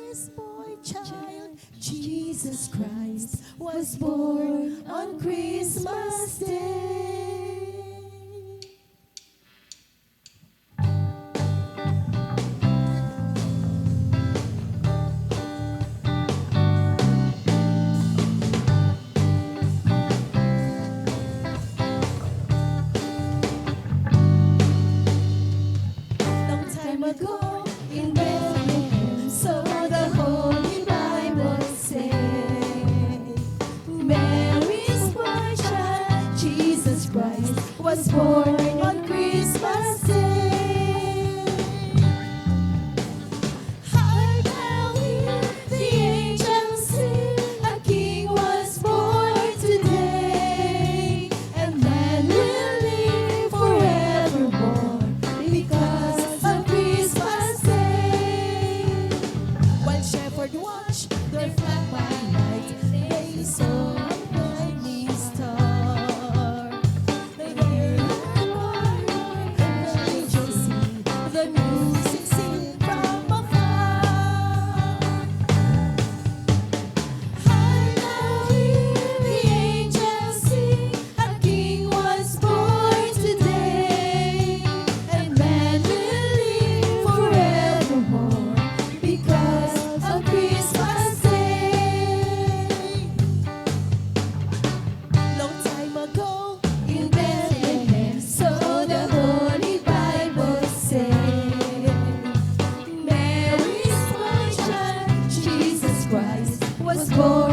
this boy child, Jesus Christ, was born on Christmas Day. Long time ago in Bethlehem, so the Holy Bible says, Mary's boy child, Jesus Christ, was born on Christmas Day. Hark how hear the angels sing, a King was born today, and man will live forevermore because of Christmas Day. While shepherds watched their flock by night, they saw a shining star. They heard a choir and angels sing, the music sing from afar. Hark how hear the angels sing, a King was born today, and man will live forevermore because of Christmas Day. Long time ago in Bethlehem, so the Holy Bible said, Mary's boy child, Jesus Christ, was born